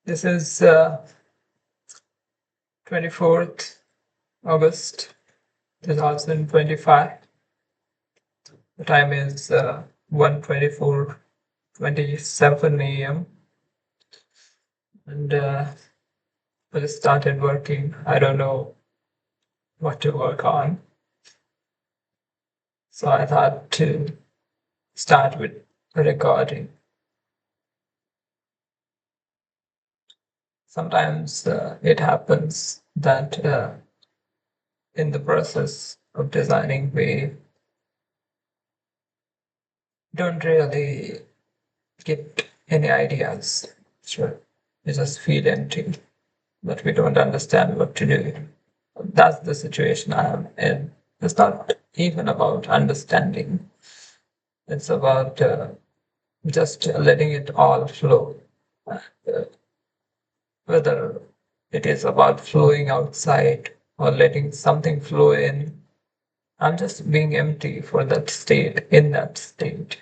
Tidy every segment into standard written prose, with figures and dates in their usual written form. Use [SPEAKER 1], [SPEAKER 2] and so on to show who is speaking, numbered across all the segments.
[SPEAKER 1] This is 24th August 2025. The time is 1:27 a.m. and I just started working. I don't know what to work on, so I thought to start with recording. Sometimes it happens that in the process of designing, we don't really get any ideas. Sure, we just feel empty, but we don't understand what to do. That's the situation I am in. It's not even about understanding, it's about just letting it all flow. Uh, Whether it is about flowing outside or letting something flow in, I'm just being empty for that state, in that state.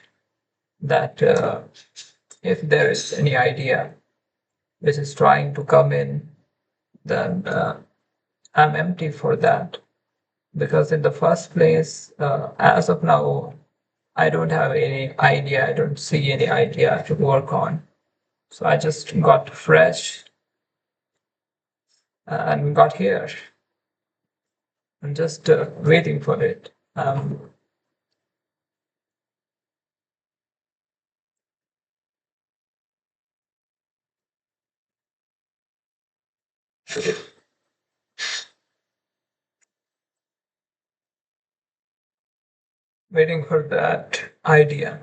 [SPEAKER 1] That if there is any idea which is trying to come in, then I'm empty for that. Because in the first place, as of now, I don't have any idea, I don't see any idea to work on. So I just got fresh and got here. I'm just waiting for it. Waiting for that idea.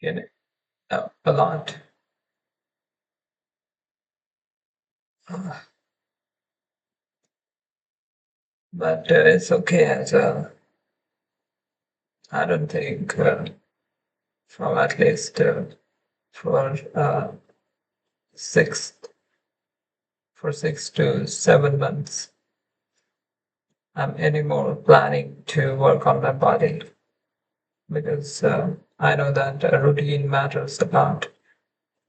[SPEAKER 1] you know, a lot. But it's okay as well. I don't think from at least for 6 for 6 to 7 months, I'm anymore planning to work on my body because I know that routine matters a lot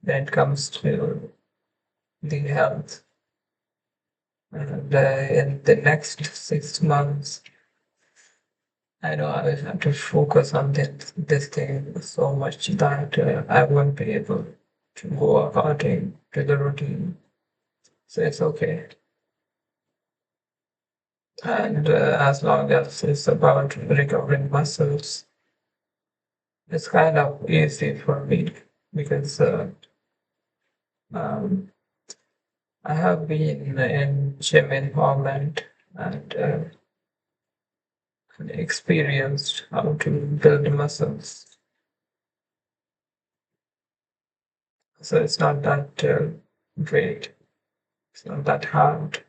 [SPEAKER 1] when it comes to the health. And in the next 6 months, I know I will have to focus on this thing so much that I won't be able to go according to the routine. So it's okay. And as long as it's about recovering muscles, it's kind of easy for me because um, I have been in gym environment and experienced how to build muscles. So it's not that great. It's not that hard.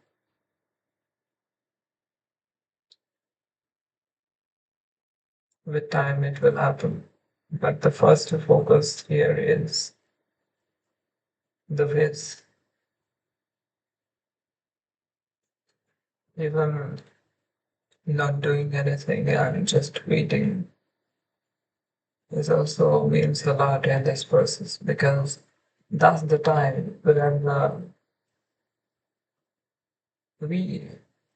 [SPEAKER 1] With time, it will happen. But the first focus here is the ways. Even not doing anything and just waiting is also means a lot in this process because that's the time when we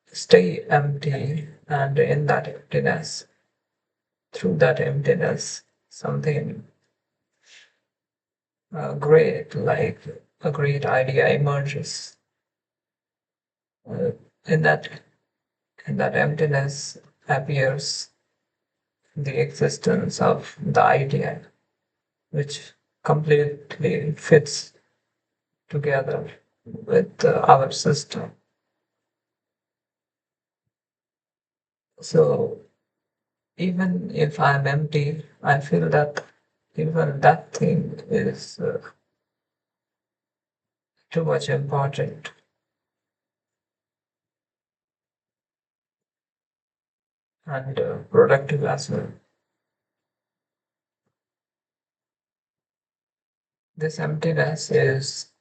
[SPEAKER 1] stay empty, and in that emptiness, through that emptiness, something great, like a great idea emerges. Uh, in that in that emptiness appears the existence of the idea, which completely fits together with our system. So even if I'm empty, I feel that even that thing is too much important and productive as well. This emptiness is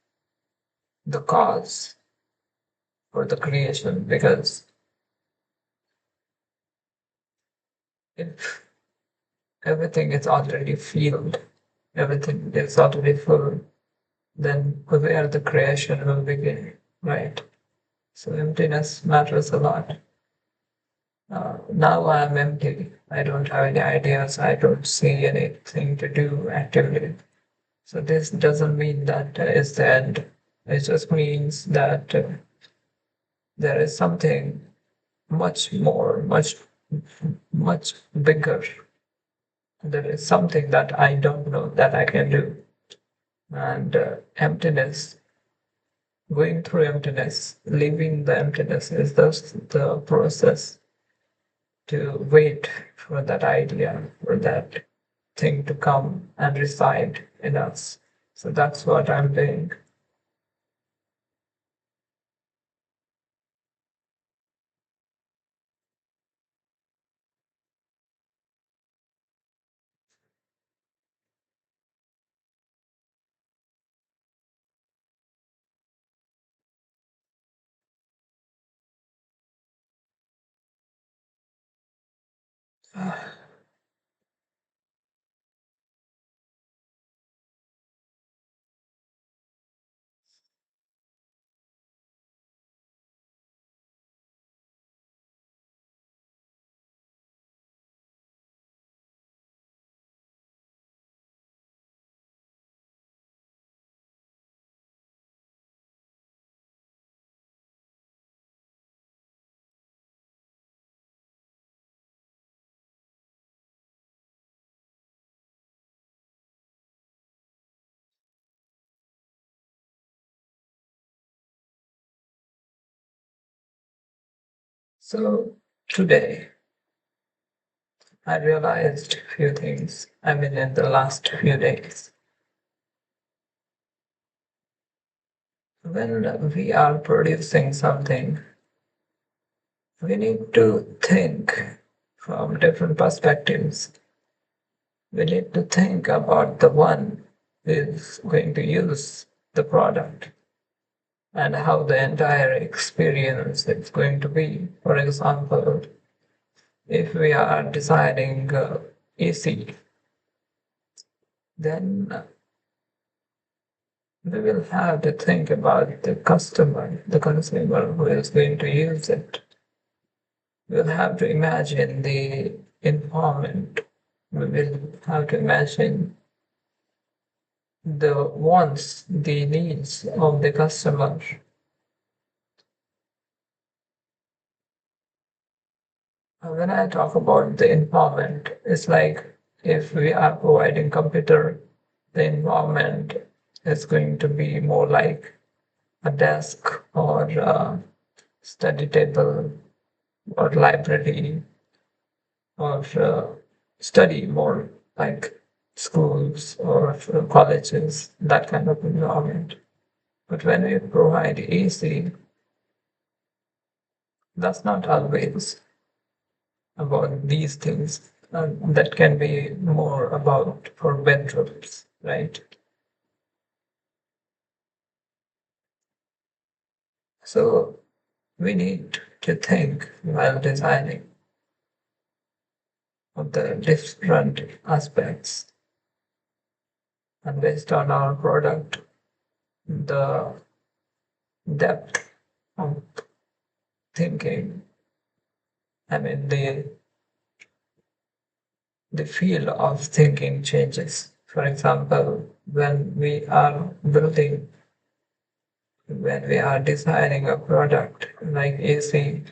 [SPEAKER 1] the cause for the creation because if everything is already filled, everything is already full, then where the creation will begin, right? So emptiness matters a lot. Now I'm empty. I don't have any ideas. I don't see anything to do actively. So this doesn't mean that it's the end. It just means that there is something much more, much bigger. There is something that I don't know that I can do. And emptiness, going through emptiness, leaving the emptiness is just the process to wait for that idea, for that thing to come and reside in us. So that's what I'm doing. So today, I realized few things. I mean, in the last few days, when we are producing something, we need to think from different perspectives. We need to think about the one who is going to use the product and how the entire experience is going to be. For example, if we are designing AC, then we will have to think about the customer, the consumer who is going to use it. We'll have to imagine the environment. We will have to imagine the wants, the needs of the customer. When I talk about the environment, it's like if we are providing computer, the environment is going to be more like a desk or a study table or library or study more like schools or colleges, that kind of environment. But when we provide AC, that's not always about these things. That can be more about for bedrooms, right? So we need to think while designing of the different aspects, and based on our product, the depth of thinking, I mean the field of thinking changes. For example, when we are designing a product like AC,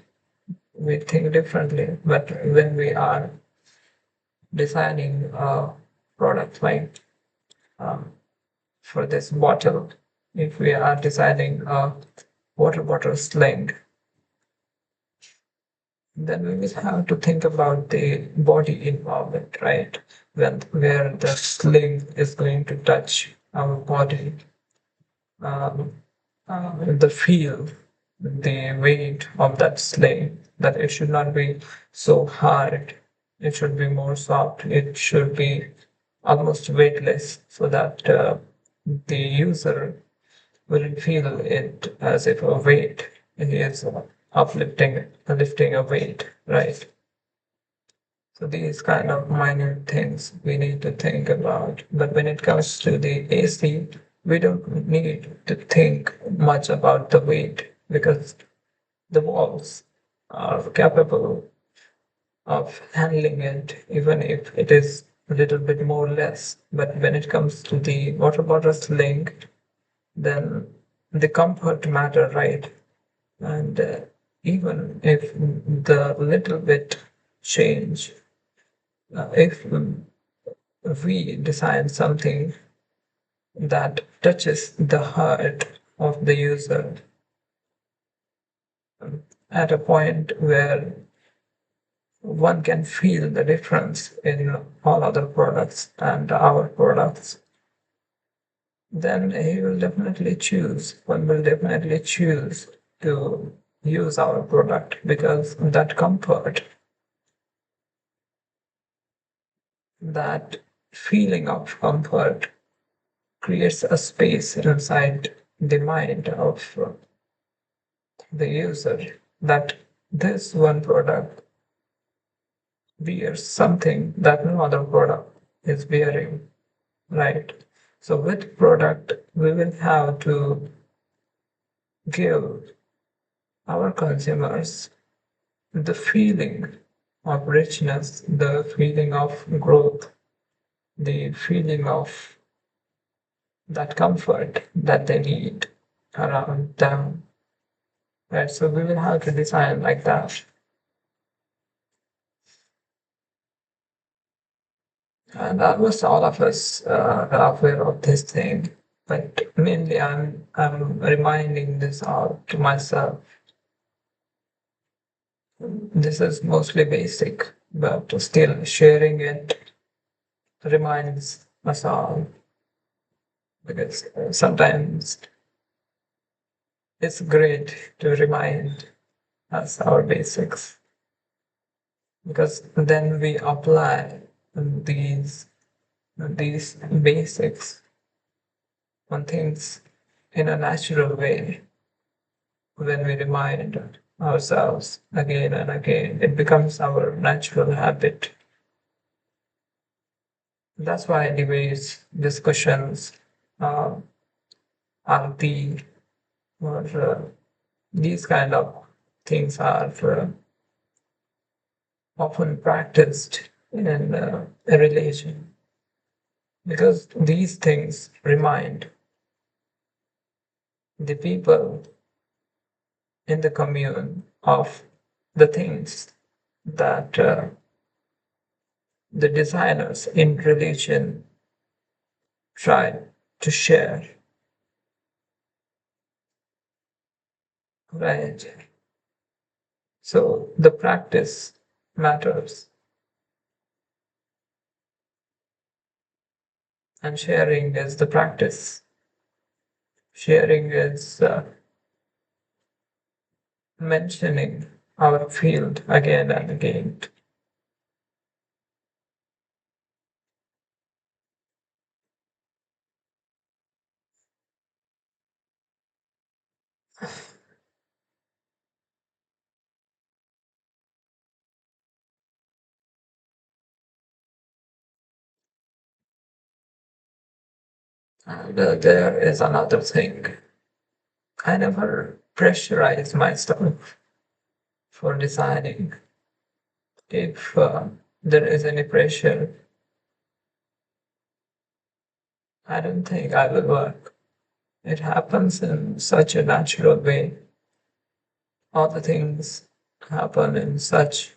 [SPEAKER 1] we think differently. But when we are designing a product like um, for this bottle, if we are designing a water bottle sling, then we will have to think about the body involvement, right? Where the sling is going to touch our body, um, the feel, the weight of that sling, that it should not be so hard, it should be more soft, it should be almost weightless so that the user will feel it as if a weight. He is lifting a weight, right? So these kind of minor things we need to think about. But when it comes to the AC, we don't need to think much about the weight because the walls are capable of handling it, even if it is a little bit more less. But when it comes to the water bottle sling, then the comfort matter, right? And even if the little bit change, if we design something that touches the heart of the user at a point where one can feel the difference in all other products and our products, then one will definitely choose to use our product because that comfort, that feeling of comfort creates a space inside the mind of the user that this one product bears something that no other product is bearing, right? So with product, we will have to give our consumers the feeling of richness, the feeling of growth, the feeling of that comfort that they need around them. Right, so we will have to design like that. And almost all of us are aware of this thing, but mainly I'm reminding this out to myself. This is mostly basic. but still sharing it reminds us all, because sometimes it's great to remind us our basics, because then we apply these these basics on things in a natural way. When we remind ourselves again and again, it becomes our natural habit. That's why debates, discussions, uh, arti, or these kind of things are often practiced in a religion, because these things remind the people in the commune of the things that the designers in religion tried to share, right? So the practice matters, and sharing is the practice. Sharing is mentioning our field again and again. And there is another thing. I never pressurize myself for deciding. If there is any pressure, I don't think I will work. It happens in such a natural way. All the things happen in such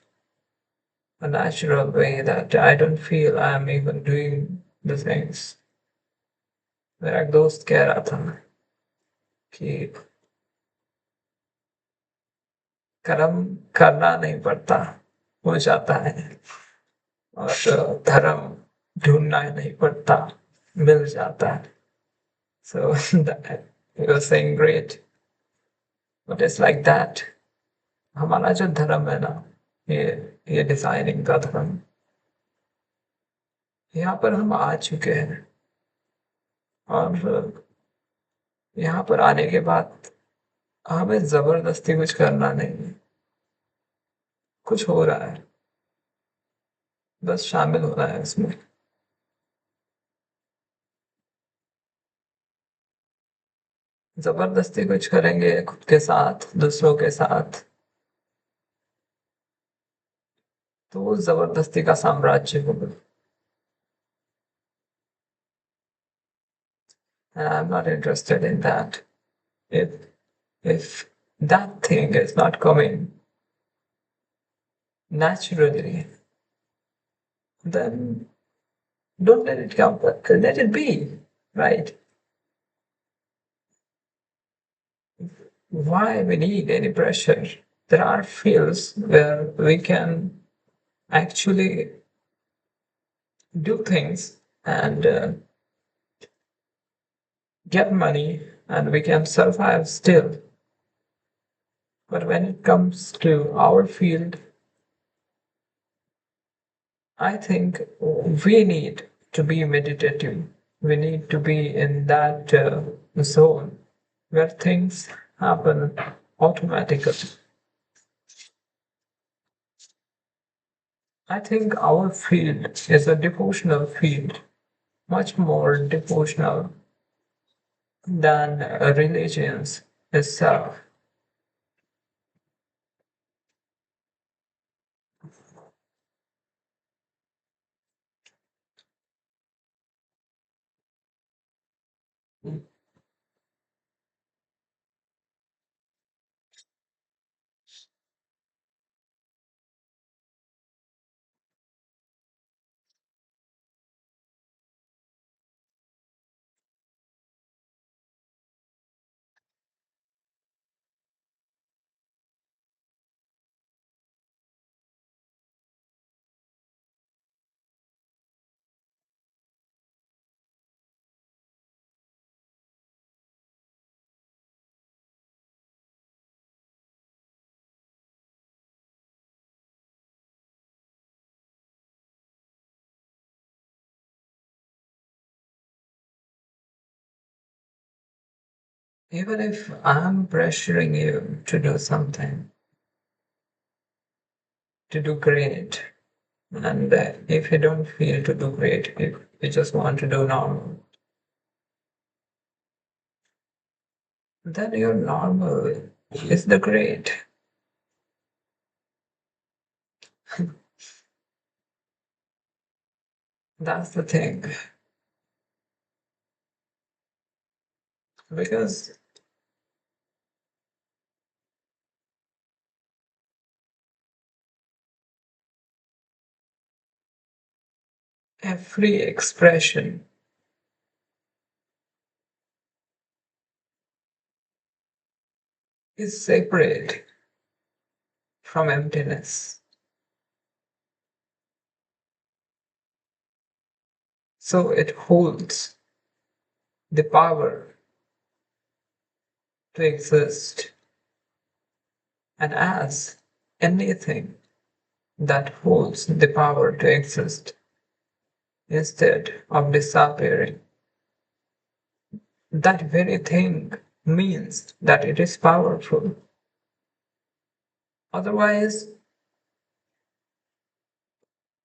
[SPEAKER 1] a natural way that I don't feel I'm even doing the things. मेरा एक दोस्त कह रहा था कि कर्म करना नहीं पड़ता, हो जाता है, और धर्म ढूंढना नहीं पड़ता, मिल जाता है. So that he was saying great, but it's like that. हमारा जो धर्म है ना, ये ये डिजाइनिंग का धर्म, यहाँ पर हम आ चुके हैं, और यहाँ पर आने के बाद हमें जबरदस्ती कुछ करना नहीं है. कुछ हो रहा है, बस शामिल होना है इसमें. जबरदस्ती कुछ करेंगे खुद के साथ, दूसरों के साथ, तो वो जबरदस्ती का साम्राज्य होगा. And I'm not interested in that. If that thing is not coming naturally, then don't let it come, but let it be, right? Why we need any pressure? There are fields where we can actually do things and get money, and we can survive still. But when it comes to our field, I think we need to be meditative. We need to be in that zone where things happen automatically. I think our field is a devotional field, much more devotional than religions itself. Even if I'm pressuring you to do something, to do great, and if you don't feel to do great, if you just want to do normal, then your normal is the great. That's the thing. Because every expression is separate from emptiness. So it holds the power to exist. And as anything that holds the power to exist instead of disappearing, that very thing means that it is powerful. Otherwise,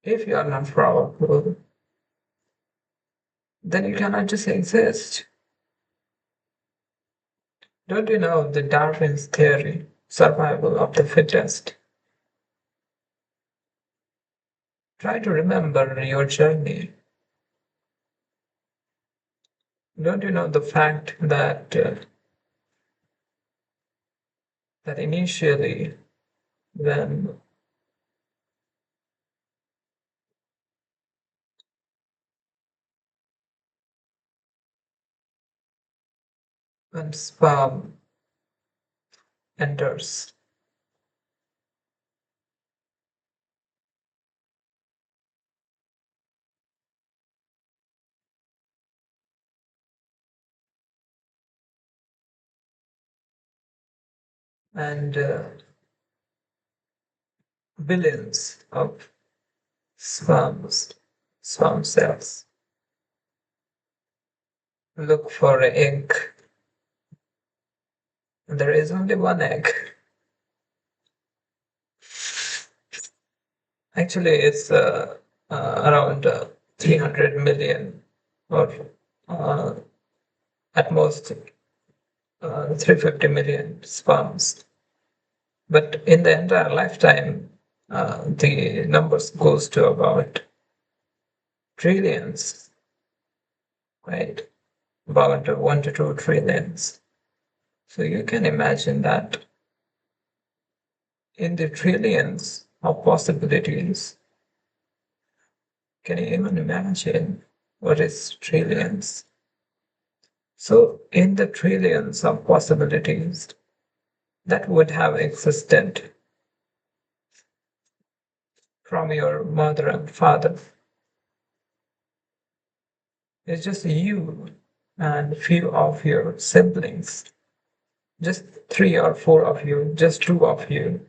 [SPEAKER 1] if you are not powerful, then you cannot just exist. Don't you know the Darwin's theory, survival of the fittest? Try to remember your journey. Don't you know the fact that that initially when sperm enters and billions of sperms, sperm cells look for an egg. And there is only one egg. Actually, it's around 300 million or uh, at most 350 million sperms. But in the entire lifetime, the numbers goes to about trillions, right? About 1 to 2 trillions. So you can imagine that in the trillions of possibilities, can you even imagine what is trillions? So in the trillions of possibilities that would have existed from your mother and father, it's just you and few of your siblings, just 3 or 4 of you, just 2 of you.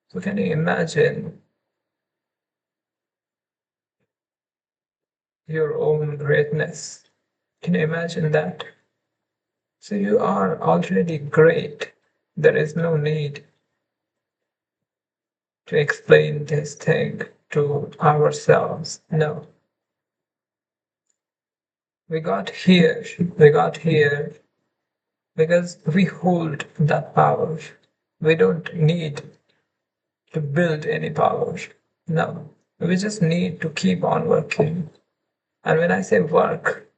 [SPEAKER 1] So can you imagine your own greatness? Can you imagine that? So you are already great. There is no need to explain this thing to ourselves. No. We got here because we hold that power. We don't need to build any power. No. We just need to keep on working. And when I say work,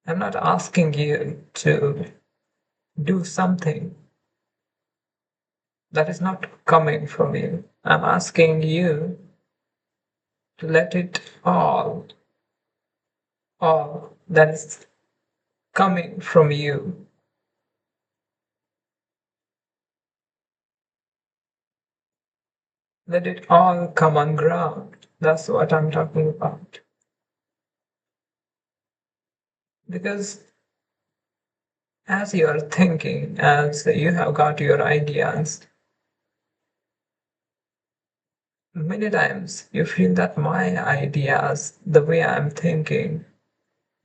[SPEAKER 1] I'm not asking you to do something that is not coming from you. I'm asking you to let it all that is coming from you, let it all come on ground. That's what I'm talking about. Because as you are thinking, as you have got your ideas, many times you feel that my ideas, the way I'm thinking,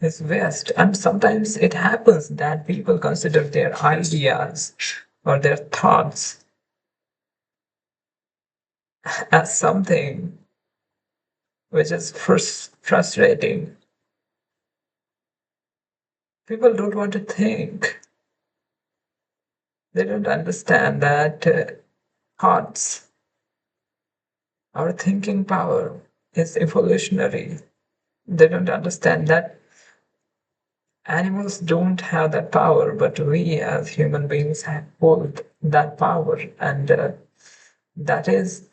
[SPEAKER 1] is waste. And sometimes it happens that people consider their ideas or their thoughts as something which is frustrating. People don't want to think. They don't understand that thoughts, our thinking power is evolutionary. They don't understand that animals don't have that power, but we as human beings hold that power. And that is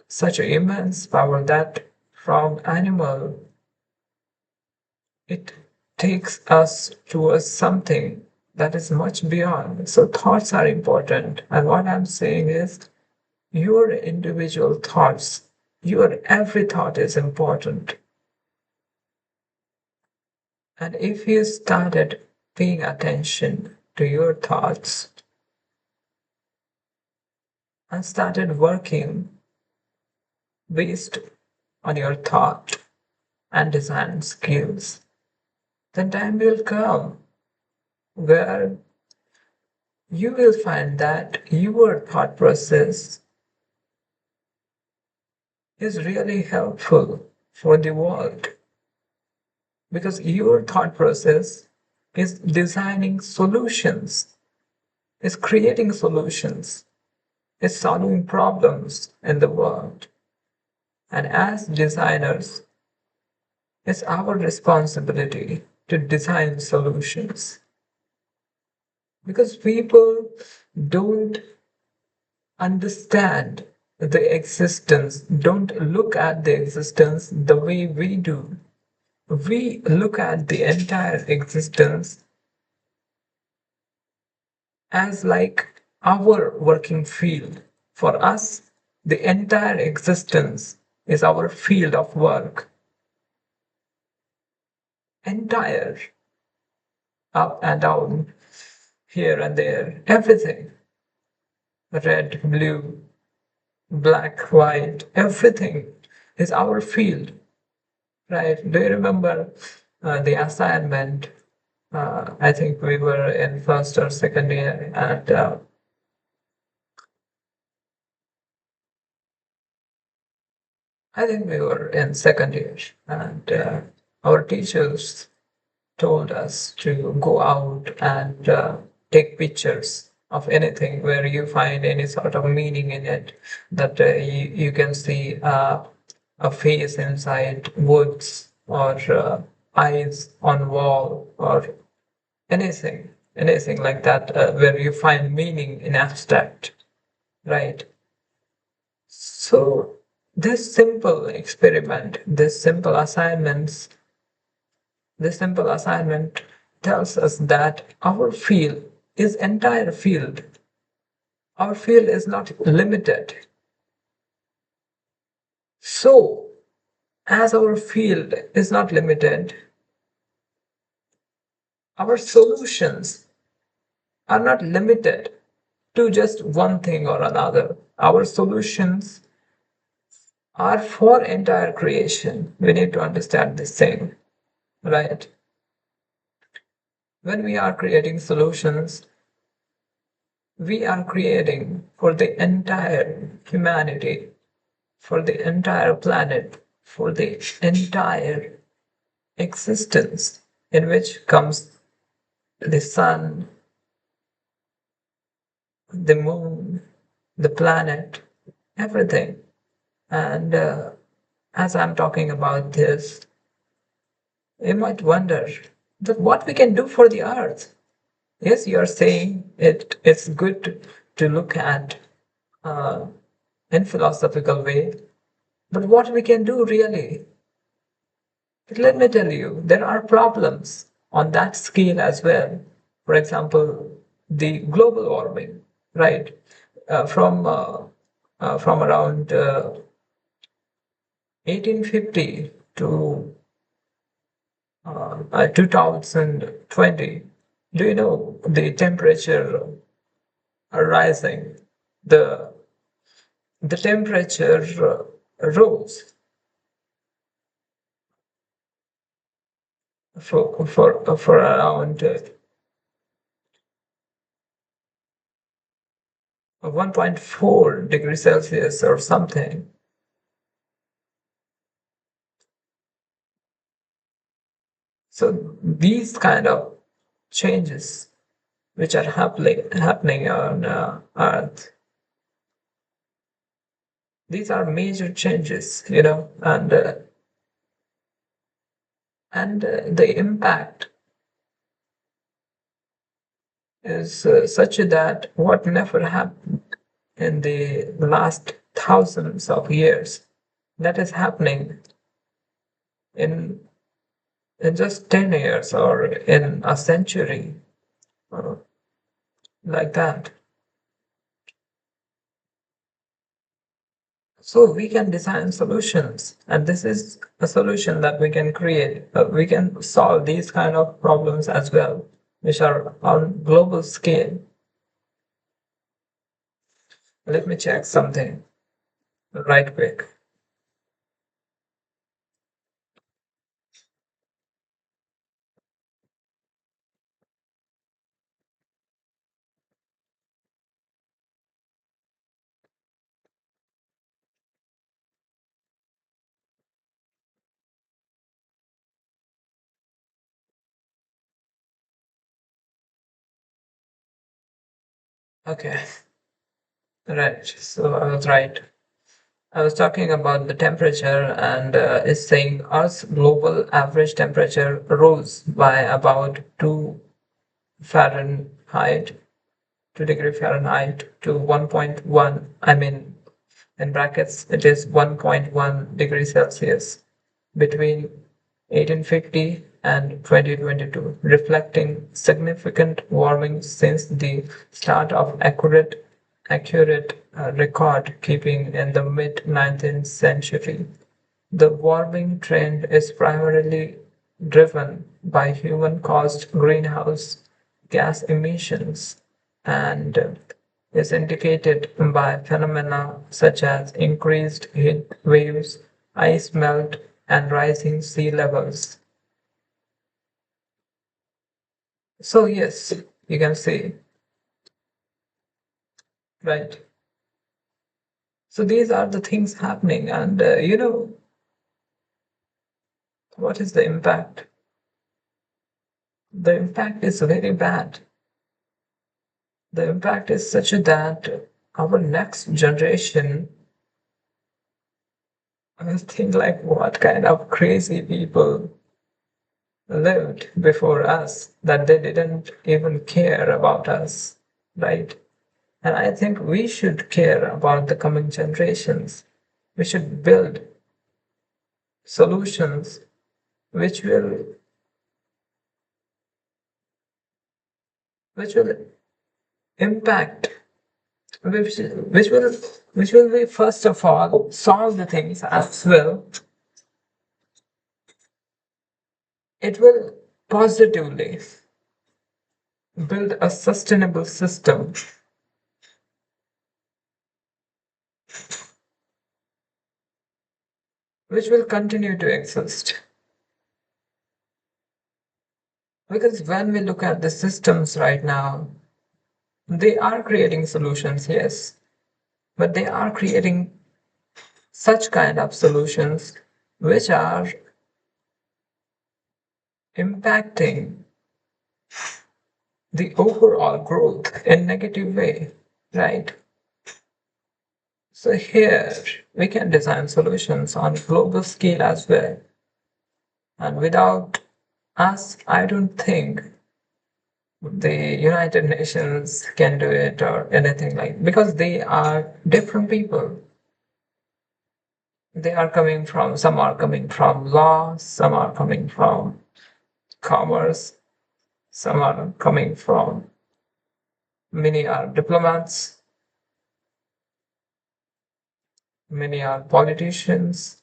[SPEAKER 1] such an immense power that from animal it takes us towards something that is much beyond. So thoughts are important. And what I'm saying is your individual thoughts, your every thought is important. And if you started paying attention to your thoughts and started working based on your thought and design skills, then time will come where you will find that your thought process is really helpful for the world because your thought process is designing solutions, is creating solutions, is solving problems in the world. And as designers, it's our responsibility to design solutions because people don't understand the existence, don't look at the existence the way we do. We look at the entire existence as like our working field. For us, the entire existence is our field of work. Entire, up and down, here and there, everything. Red, blue, black, white, everything is our field, right? Do you remember the assignment? I think we were in first or second year, and I think we were in second year, and our teachers told us to go out and take pictures of anything where you find any sort of meaning in it, that you can see a face inside woods or eyes on wall or anything like that, where you find meaning in abstract, right? So this simple experiment, this simple assignment tells us that our field is entire field. Our field is not limited. So, as our field is not limited, our solutions are not limited to just one thing or another. Our solutions are for entire creation. We need to understand this thing, right? When we are creating solutions, we are creating for the entire humanity, for the entire planet, for the entire existence, in which comes the sun, the moon, the planet, everything. And as I'm talking about this, you might wonder that what we can do for the earth. Yes, you're saying it's good to look at uh, in philosophical way, but what we can do really? Let me tell you, there are problems on that scale as well. For example, the global warming, right? From around 1850 to 2020, do you know the temperature are rising? The the temperature rose for around 1.4 degrees Celsius or something. So these kind of changes which are happening on Earth, these are major changes, and the impact is such that what never happened in the last thousands of years, that is happening in in just 10 years or in a century, uh, like that. So we can design solutions, and this is a solution that we can create. We can solve these kind of problems as well, which are on global scale. Let me check something right quick. Okay, right. So I was right. I was talking about the temperature, and it's saying Earth's global average temperature rose by about 2 Fahrenheit, 2 degree Fahrenheit to 1.1. I mean, in brackets, it is 1.1 degrees Celsius between 1850 and 2022, reflecting significant warming since the start of accurate record keeping in the mid 19th century. The warming trend is primarily driven by human-caused greenhouse gas emissions and is indicated by phenomena such as increased heat waves, ice melt, and rising sea levels. So yes, you can see, right? So these are the things happening, and what is the impact? The impact is very bad. The impact is such that our next generation will think like what kind of crazy people lived before us that they didn't even care about us, right? And I think we should care about the coming generations. We should build solutions which will impact, which will be first of all solve the things as well. It will positively build a sustainable system which will continue to exist. Because when we look at the systems right now, they are creating solutions, yes, but they are creating such kind of solutions which are impacting the overall growth in negative way, right? So here we can design solutions on global scale as well. And without us, I don't think the United Nations can do it or anything like, because they are different people. They are coming from, some are coming from law, some are coming from commerce, some are coming from, many are diplomats, many are politicians.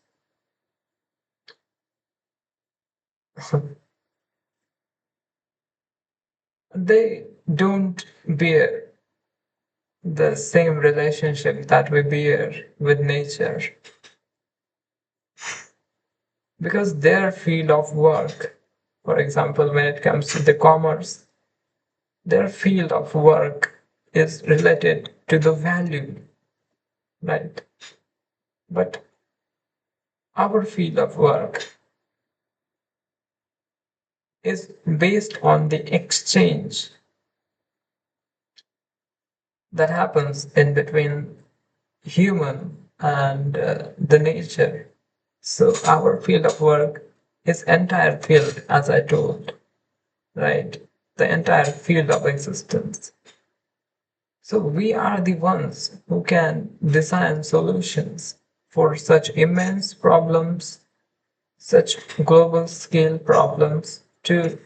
[SPEAKER 1] They don't bear the same relationship that we bear with nature because their field of work For example, when it comes to the commerce, their field of work is related to the value, right? But our field of work is based on the exchange that happens in between human and the nature. So our field of work is entire field, as I told, right? The entire field of existence. So we are the ones who can design solutions for such immense problems, such global scale problems, to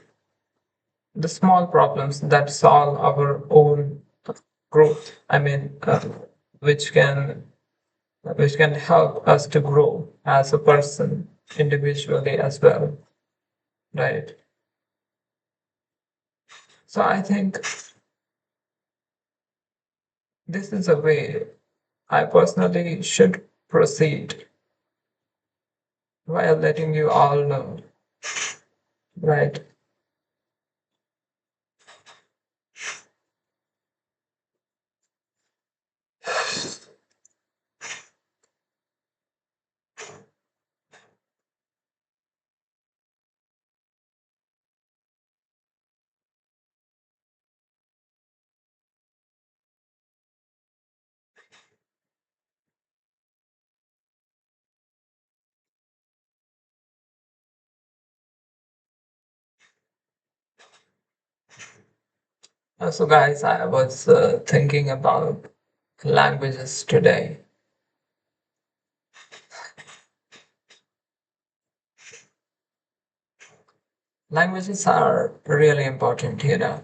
[SPEAKER 1] the small problems that solve our own growth. I mean, which can which can help us to grow as a person individually as well, right? So I think this is a way I personally should proceed while letting you all know, right? So, guys, I was thinking about languages today. Languages are really important, you know.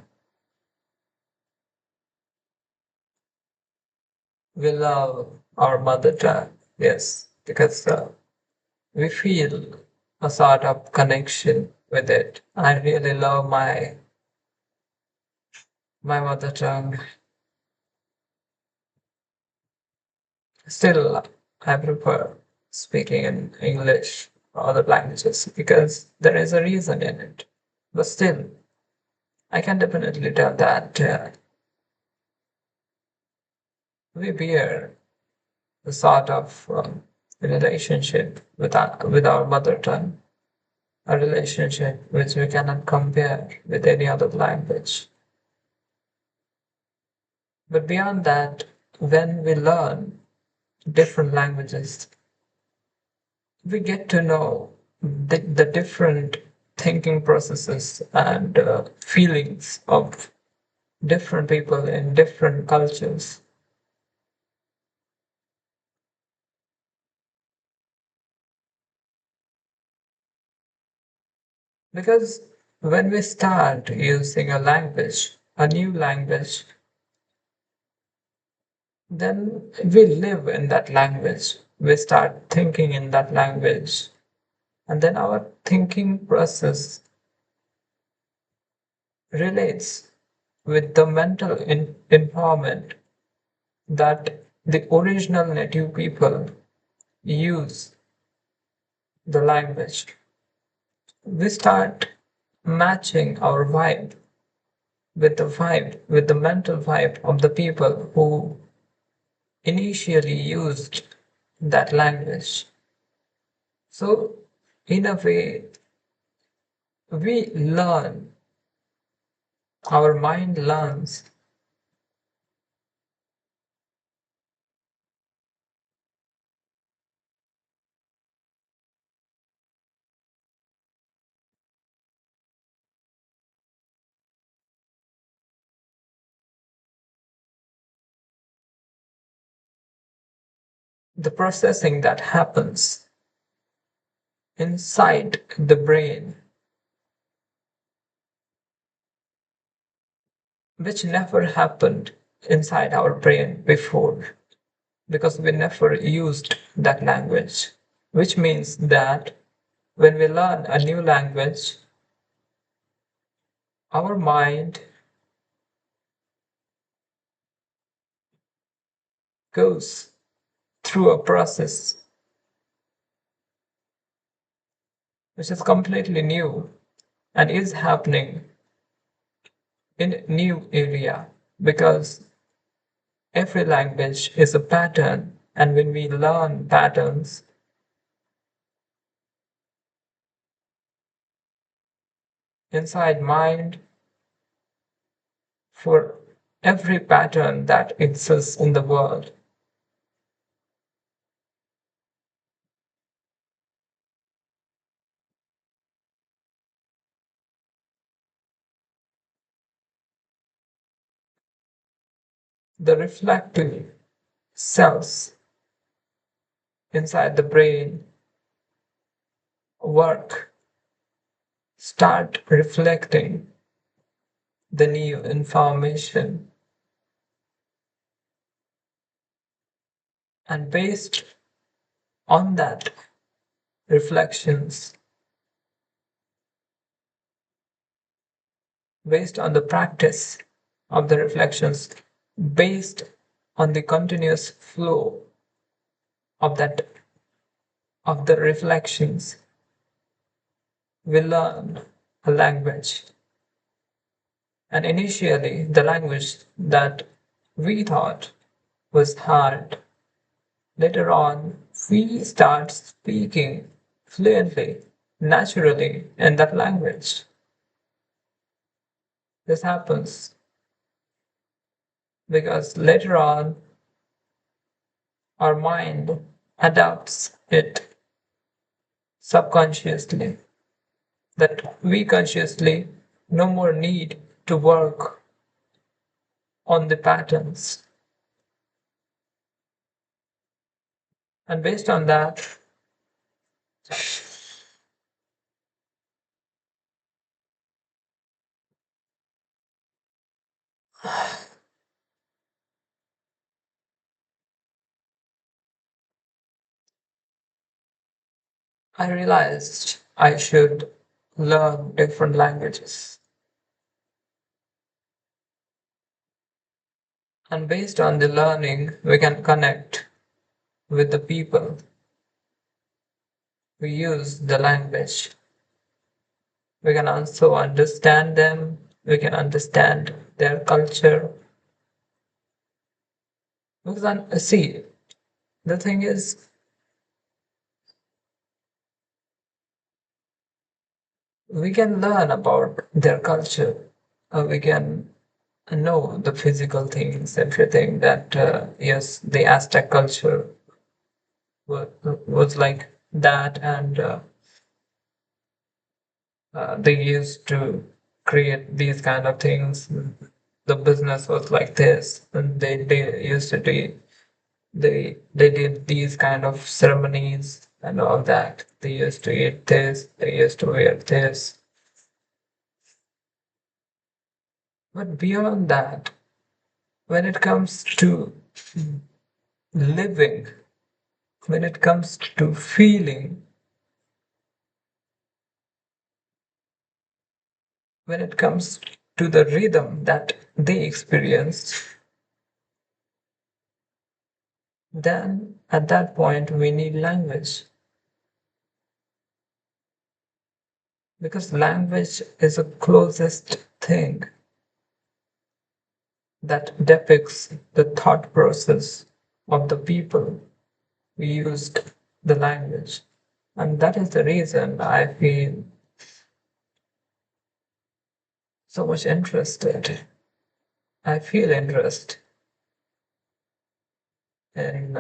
[SPEAKER 1] We love our mother tongue, yes, because we feel a sort of connection with it. I really love my mother tongue. Still, I prefer speaking in English or other languages because there is a reason in it. But still, I can definitely tell that we bear a sort of relationship with our mother tongue, a relationship which we cannot compare with any other language. But beyond that, when we learn different languages, we get to know the different thinking processes and feelings of different people in different cultures. Because when we start using a language, a new language, then we live in that language. We start thinking in that language. And then our thinking process relates with the mental environment that the original native people use the language. We start matching our vibe with the mental vibe of the people who initially used that language. So, in a way, we learn, our mind learns the processing that happens inside the brain, which never happened inside our brain before because we never used that language. Which means that when we learn a new language, our mind goes through a process which is completely new and is happening in new area because every language is a pattern, and when we learn patterns inside mind for every pattern that exists in the world, the reflective cells inside the brain work, start reflecting the new information, and based on that reflections, based on the practice of the reflections, based on the continuous flow of that of the reflections, we learn a language. And initially the language that we thought was hard, later on we start speaking fluently, naturally in that language. This happens because later on our mind adapts it subconsciously, that we consciously no more need to work on the patterns. And based on that, I realized I should learn different languages. And based on the learning, we can connect with the people. We use the language. We can also understand them. We can understand their culture. Because see, the thing is, we can learn about their culture. We can know the physical things, everything that, yes, the Aztec culture was like that, and they used to create these kind of things. The business was like this, and they used to do they did these kind of ceremonies and all that. They used to eat this, they used to wear this. But beyond that, when it comes to living, when it comes to feeling, when it comes to the rhythm that they experienced, then at that point we need language. Because language is the closest thing that depicts the thought process of the people who used the language. And that is the reason I feel so much interested. I feel interest in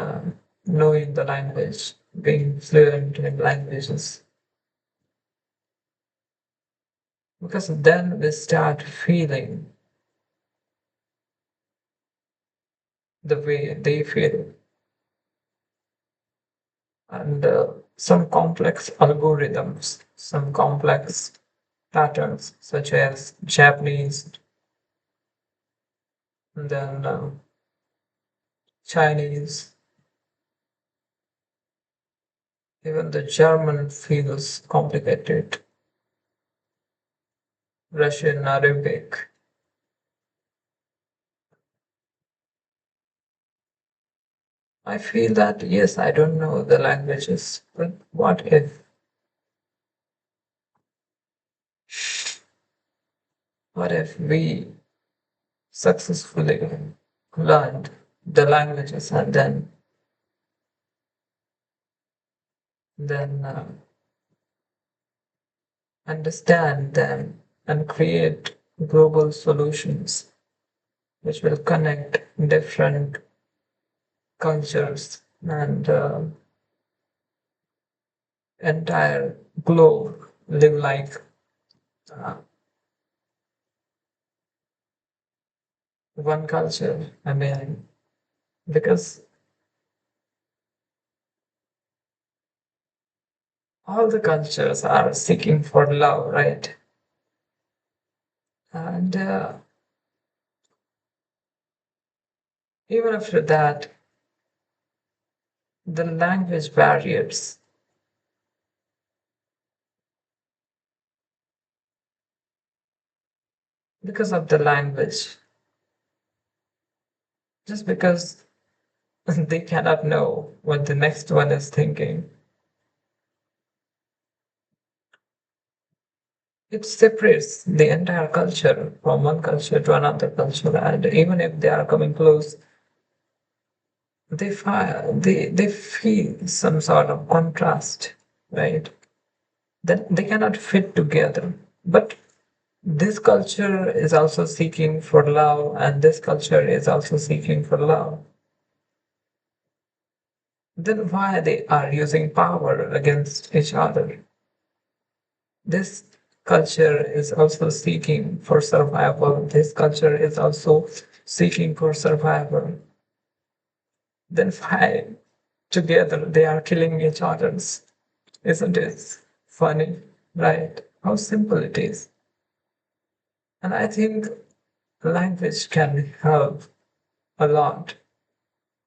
[SPEAKER 1] knowing the language, being fluent in languages. Because then we start feeling the way they feel. And some complex algorithms, some complex patterns, such as Japanese, and then Chinese, even the German feels complicated, Russian, Arabic. I feel that yes, I don't know the languages, but what if What if we successfully learned the languages and then understand them and create global solutions which will connect different cultures and entire globe live like uh, one culture. I mean, because all the cultures are seeking for love, right? And even after that, the language barriers, because of the language, just because they cannot know what the next one is thinking, it separates the entire culture from one culture to another culture. And even if they are coming close, they feel some sort of contrast, right? Then they cannot fit together. But this culture is also seeking for love, and this culture is also seeking for love. Then why they are using power against each other? This culture is also seeking for survival. This culture is also seeking for survival. Then why together they are killing each others? Isn't it funny? Right? How simple it is. And I think language can help a lot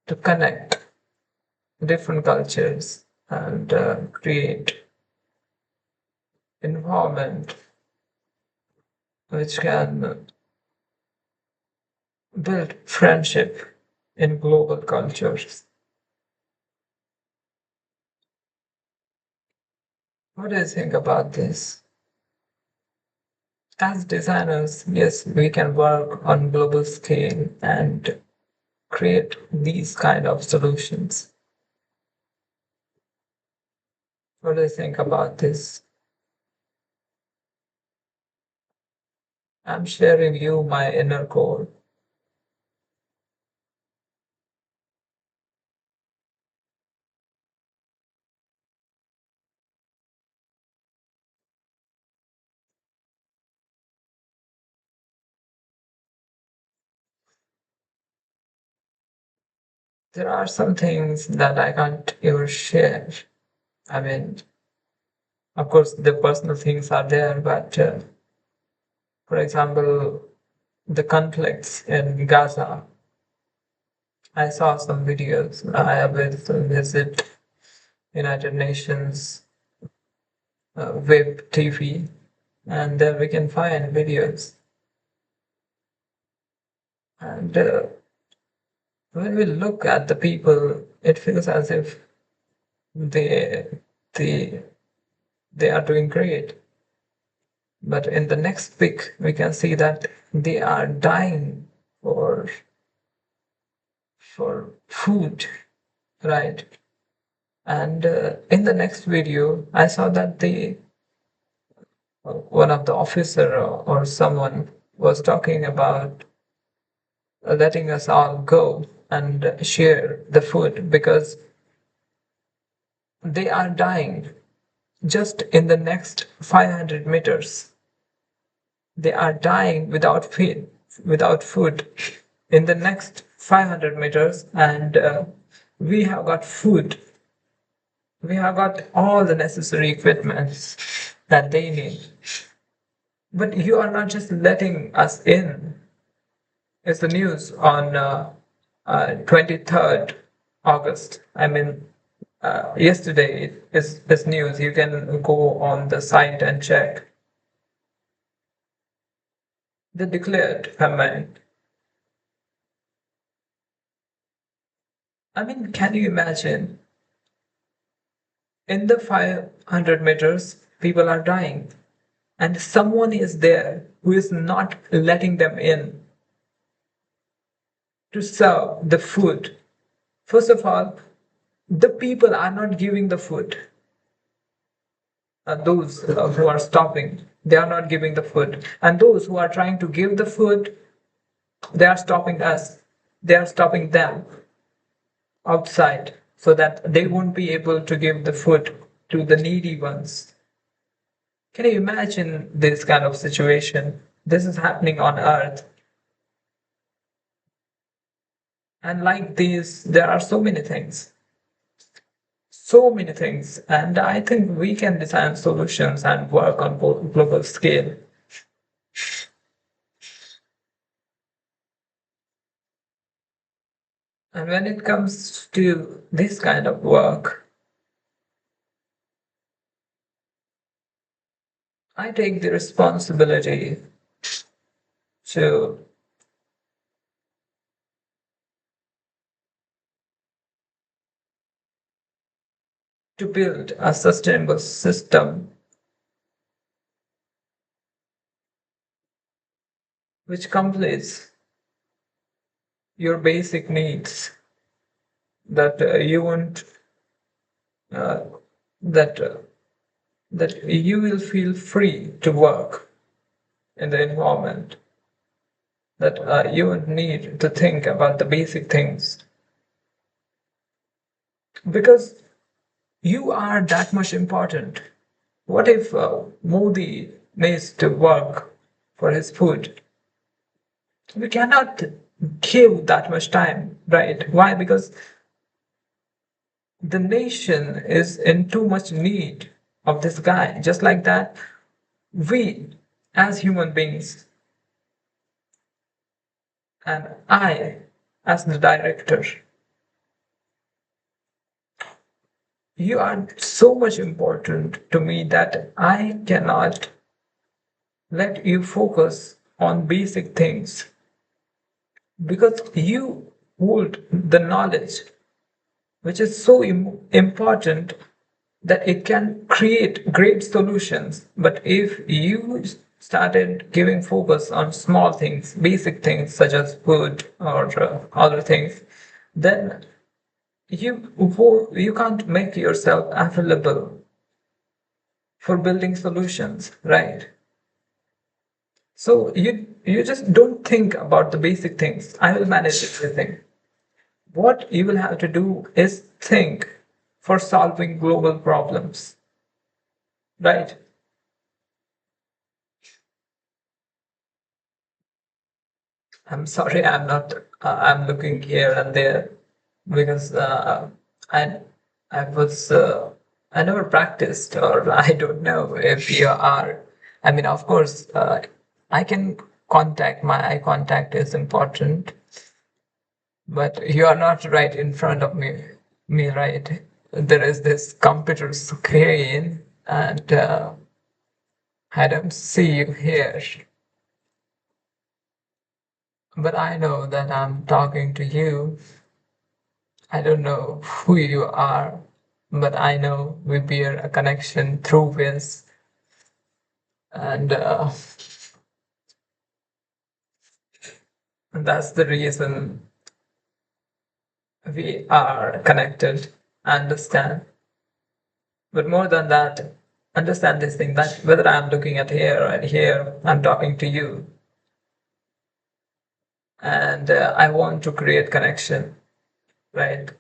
[SPEAKER 1] to connect different cultures and create environment which can build friendship in global cultures. What do you think about this? As designers, yes, we can work on global scale and create these kind of solutions. What do you think about this? I'm sharing you my inner core. There are some things that I can't ever share. I mean, of course, the personal things are there, but for example, the conflicts in Gaza. I saw some videos. I will visit United Nations web TV, and there we can find videos. And when we look at the people, it feels as if they they they are doing great. But in the next pic, we can see that they are dying for food, right? And in the next video, I saw that the one of the officer or someone was talking about letting us all go and share the food because they are dying just in the next 500 meters. They are dying without food in the next 500 meters, and we have got food. We have got all the necessary equipment that they need. But you are not just letting us in. It's the news on 23rd August. I mean, yesterday is this news. You can go on the site and check. They declared famine. I mean, can you imagine? In the 500 meters, people are dying, and someone is there who is not letting them in to serve the food. First of all, the people are not giving the food. Those who are stopping, they are not giving the food. And those who are trying to give the food, they are stopping us. They are stopping them outside so that they won't be able to give the food to the needy ones. Can you imagine this kind of situation? This is happening on earth. And like these, there are so many things. So many things. And I think we can design solutions and work on global scale. And when it comes to this kind of work, I take the responsibility to build a sustainable system which completes your basic needs, that you won't uh, that that you will feel free to work in the environment, that you won't need to think about the basic things because you are that much important. What if Modi needs to work for his food? We cannot give that much time, right? Why? Because the nation is in too much need of this guy. Just like that, we as human beings and I as the director, you are so much important to me that I cannot let you focus on basic things because you hold the knowledge which is so important that it can create great solutions. But if you started giving focus on small things, basic things such as food or other things, then you can't make yourself available for building solutions, right? So you just don't think about the basic things. I will manage everything. What you will have to do is think for solving global problems, right? I'm sorry, I'm not. I'm looking here and there because I I was I never practiced, or I don't know if you are. I mean, of course, I can contact. My eye contact is important, but you are not right in front of me. Me, right? There is this computer screen, and I don't see you here. But I know that I'm talking to you. I don't know who you are, but I know we bear a connection through this, and that's the reason we are connected. Understand, but more than that, understand this thing that whether I'm looking at here or here, I'm talking to you, and I want to create connection, right?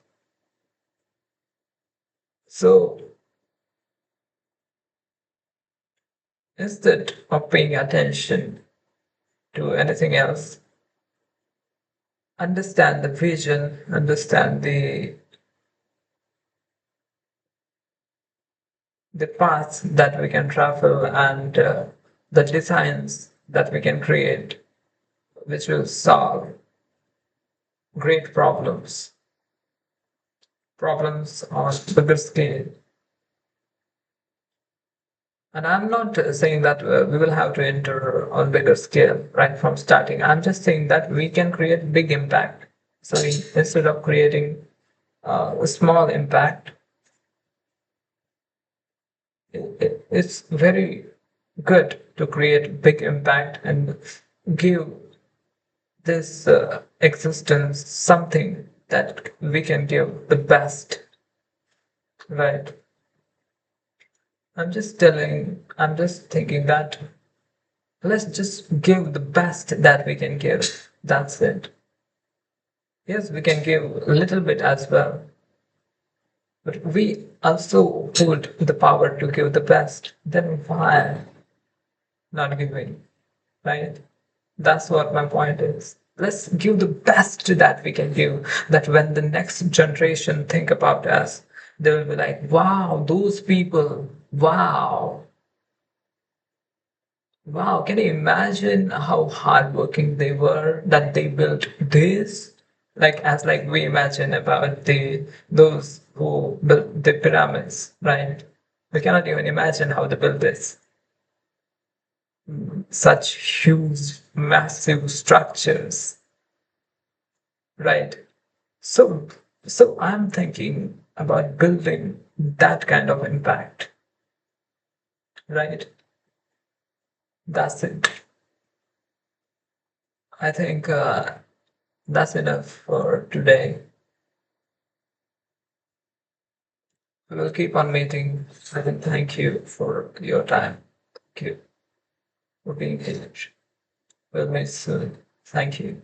[SPEAKER 1] So instead of paying attention to anything else, understand the vision, understand the paths that we can travel, and the designs that we can create, which will solve great problems on bigger scale. And I'm not saying that we will have to enter on bigger scale right from starting. I'm just saying that we can create big impact. So instead of creating a small impact, it's very good to create big impact and give this existence something that we can give the best, right? I'm just thinking that let's just give the best that we can give. That's it. Yes, we can give a little bit as well, but we also hold the power to give the best. Then why not giving, right? That's what my point is. Let's give the best that we can give. That when the next generation think about us, they will be like, "Wow, those people! Wow, wow! Can you imagine how hardworking they were that they built this?" Like we imagine about the those who built the pyramids, right? We cannot even imagine how they built this. Such huge, massive structures, right? So, so I'm thinking about building that kind of impact, right? That's it. I think that's enough for today. We'll keep on meeting. I think thank you for your time. Thank you for being here. We'll meet soon. Thank you.